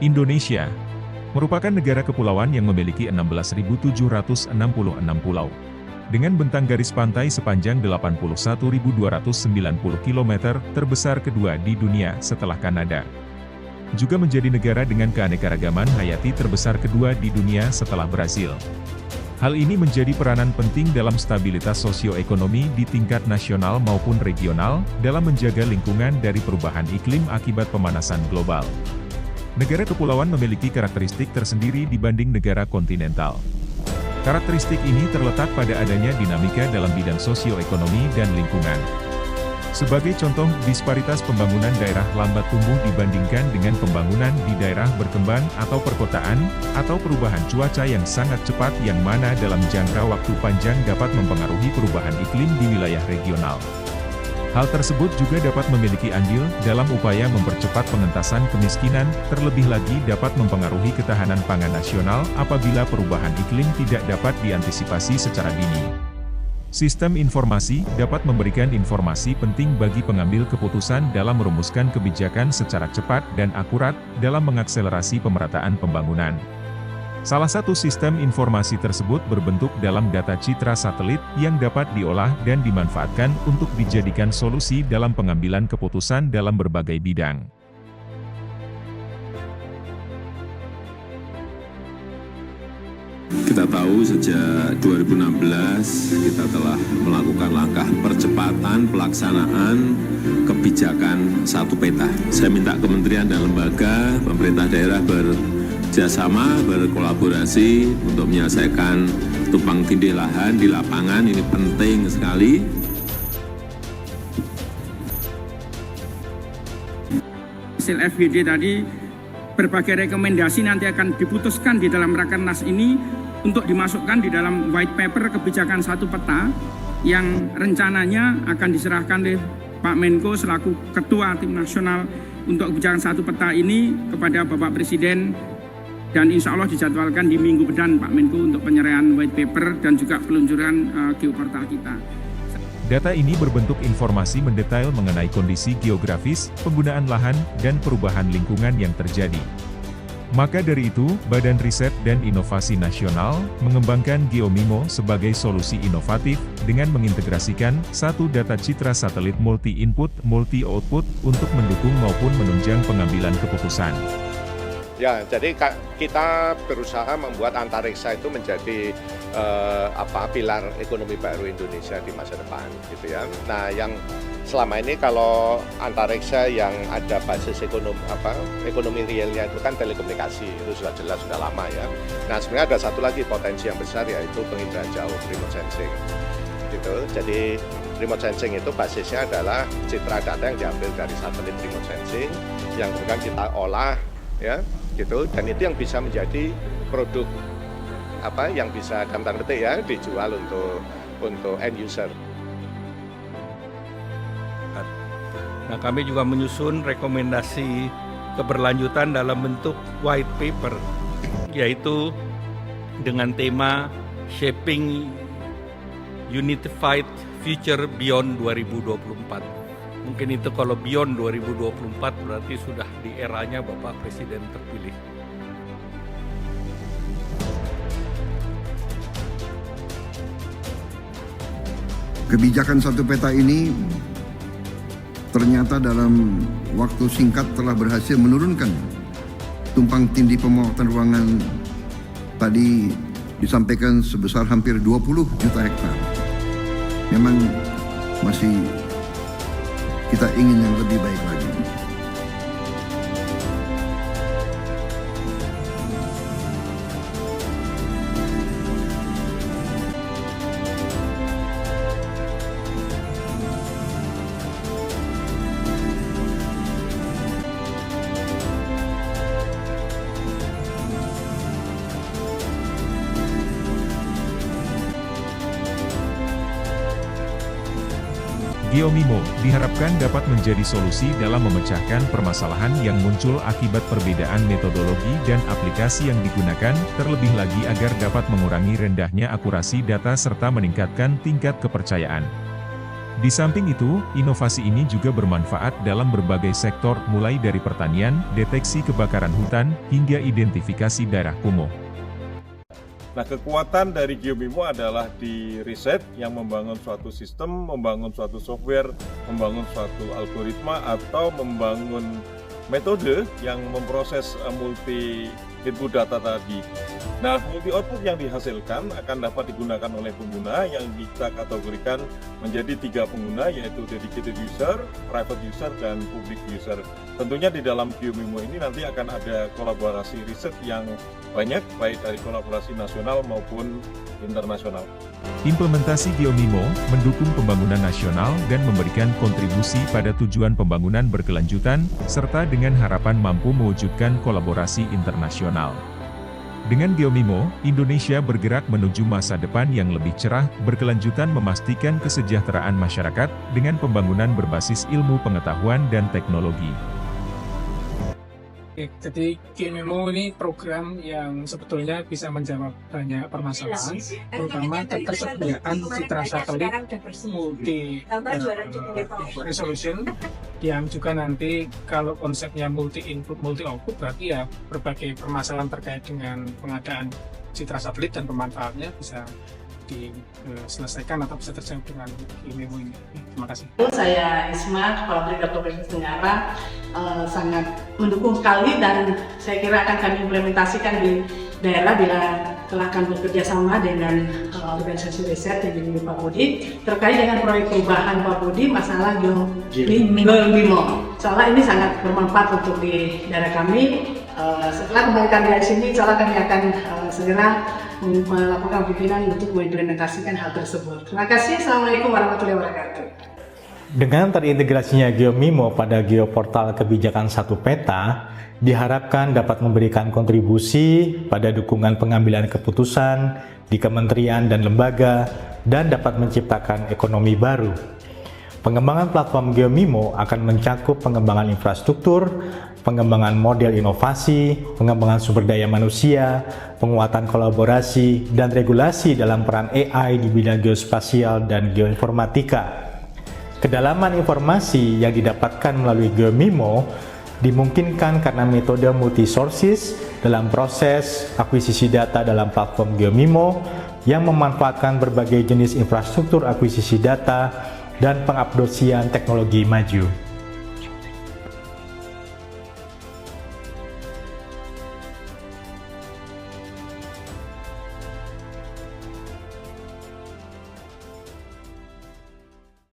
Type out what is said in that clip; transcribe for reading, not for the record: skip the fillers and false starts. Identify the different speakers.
Speaker 1: Indonesia merupakan negara kepulauan yang memiliki 16.766 pulau. Dengan bentang garis pantai sepanjang 81.290 km, terbesar kedua di dunia setelah Kanada. Juga menjadi negara dengan keanekaragaman hayati terbesar kedua di dunia setelah Brasil. Hal ini menjadi peranan penting dalam stabilitas sosioekonomi di tingkat nasional maupun regional, dalam menjaga lingkungan dari perubahan iklim akibat pemanasan global. Negara kepulauan memiliki karakteristik tersendiri dibanding negara kontinental. Karakteristik ini terletak pada adanya dinamika dalam bidang sosioekonomi dan lingkungan. Sebagai contoh, disparitas pembangunan daerah lambat tumbuh dibandingkan dengan pembangunan di daerah berkembang atau perkotaan, atau perubahan cuaca yang sangat cepat yang mana dalam jangka waktu panjang dapat mempengaruhi perubahan iklim di wilayah regional. Hal tersebut juga dapat memiliki andil dalam upaya mempercepat pengentasan kemiskinan, terlebih lagi dapat mempengaruhi ketahanan pangan nasional apabila perubahan iklim tidak dapat diantisipasi secara dini. Sistem informasi dapat memberikan informasi penting bagi pengambil keputusan dalam merumuskan kebijakan secara cepat dan akurat dalam mengakselerasi pemerataan pembangunan. Salah satu sistem informasi tersebut berbentuk dalam data citra satelit yang dapat diolah dan dimanfaatkan untuk dijadikan solusi dalam pengambilan keputusan dalam berbagai bidang.
Speaker 2: Kita tahu sejak 2016 kita telah melakukan langkah percepatan pelaksanaan kebijakan satu peta. Saya minta kementerian dan lembaga, pemerintah daerah kerjasama, berkolaborasi untuk menyelesaikan tumpang tindih lahan di lapangan. Ini penting sekali.
Speaker 3: Hasil FGD tadi, berbagai rekomendasi nanti akan diputuskan di dalam Rakernas ini untuk dimasukkan di dalam white paper kebijakan satu peta yang rencananya akan diserahkan oleh Pak Menko selaku Ketua Tim Nasional untuk kebijakan satu peta ini kepada Bapak Presiden. Dan insya Allah dijadwalkan di minggu depan Pak Menko untuk penyerahan white paper dan juga peluncuran geoportal kita.
Speaker 1: Data ini berbentuk informasi mendetail mengenai kondisi geografis, penggunaan lahan, dan perubahan lingkungan yang terjadi. Maka dari itu, Badan Riset dan Inovasi Nasional mengembangkan GeoMimo sebagai solusi inovatif dengan mengintegrasikan satu data citra satelit multi-input, multi-output untuk mendukung maupun menunjang pengambilan keputusan.
Speaker 4: Ya, jadi kita berusaha membuat antariksa itu menjadi pilar ekonomi baru Indonesia di masa depan, gitu ya. Nah, yang selama ini kalau antariksa yang ada basis ekonomi realnya itu kan telekomunikasi, itu sudah jelas sudah lama ya. Nah, sebenarnya ada satu lagi potensi yang besar yaitu penginderaan jauh, remote sensing, gitu. Jadi remote sensing itu basisnya adalah citra data yang diambil dari satelit remote sensing yang kemudian kita olah, ya. Gitu, dan itu yang bisa menjadi produk yang bisa dalam tanda petik ya dijual untuk end user.
Speaker 5: Nah, kami juga menyusun rekomendasi keberlanjutan dalam bentuk white paper, yaitu dengan tema Shaping Unified Future Beyond 2024. Mungkin itu kalau beyond 2024 berarti sudah di eranya Bapak Presiden terpilih.
Speaker 6: Kebijakan satu peta ini ternyata dalam waktu singkat telah berhasil menurunkan tumpang tindih pemotongan ruangan tadi disampaikan sebesar hampir 20 juta hektar. Memang masih kita ingin yang lebih baik lagi.
Speaker 1: GeoMimo diharapkan dapat menjadi solusi dalam memecahkan permasalahan yang muncul akibat perbedaan metodologi dan aplikasi yang digunakan, terlebih lagi agar dapat mengurangi rendahnya akurasi data serta meningkatkan tingkat kepercayaan. Di samping itu, inovasi ini juga bermanfaat dalam berbagai sektor mulai dari pertanian, deteksi kebakaran hutan, hingga identifikasi daerah kumuh.
Speaker 7: Nah, kekuatan dari Geomimo adalah di riset yang membangun suatu sistem, membangun suatu software, membangun suatu algoritma, atau membangun metode yang memproses multi input data tadi. Nah, multi output yang dihasilkan akan dapat digunakan oleh pengguna yang kita kategorikan menjadi 3 pengguna, yaitu dedicated user, private user, dan public user. Tentunya di dalam Geomimo ini nanti akan ada kolaborasi riset yang banyak, baik dari kolaborasi nasional maupun internasional.
Speaker 1: Implementasi Geomimo mendukung pembangunan nasional dan memberikan kontribusi pada tujuan pembangunan berkelanjutan, serta dengan harapan mampu mewujudkan kolaborasi internasional. Dengan Geomimo, Indonesia bergerak menuju masa depan yang lebih cerah, berkelanjutan memastikan kesejahteraan masyarakat, dengan pembangunan berbasis ilmu pengetahuan dan teknologi.
Speaker 8: Jadi Geomimo ini program yang sebetulnya bisa menjawab banyak permasalahan, terutama ketersediaan citra satelit multi resolution, yang juga nanti kalau konsepnya multi input multi output berarti ya berbagai permasalahan terkait dengan pengadaan citra satelit dan pemanfaatnya bisa diselesaikan atau bisa terjawab dengan Geomimo ini. Terima kasih.
Speaker 9: Saya Isma, Kepala Bidang Provinsi Tenggara, sangat mendukung sekali dan saya kira akan kami implementasikan di daerah bila telah akan bekerja sama dengan organisasi riset yang dimiliki Pak Budi terkait dengan proyek perubahan Pak Budi masalah Geomimo. Soalnya ini sangat bermanfaat untuk di daerah kami. Setelah kembalikan dari sini, insya Allah kami akan segera melakukan pimpinan untuk mengimplementasikan hal tersebut. Terima kasih. Assalamualaikum warahmatullahi wabarakatuh.
Speaker 10: Dengan terintegrasinya Geomimo pada geoportal kebijakan Satu Peta, diharapkan dapat memberikan kontribusi pada dukungan pengambilan keputusan di kementerian dan lembaga dan dapat menciptakan ekonomi baru. Pengembangan platform Geomimo akan mencakup pengembangan infrastruktur, pengembangan model inovasi, pengembangan sumber daya manusia, penguatan kolaborasi, dan regulasi dalam peran AI di bidang geospasial dan geoinformatika. Kedalaman informasi yang didapatkan melalui Geomimo dimungkinkan karena metode multi-sources dalam proses akuisisi data dalam platform Geomimo yang memanfaatkan berbagai jenis infrastruktur akuisisi data dan pengupdosian teknologi maju.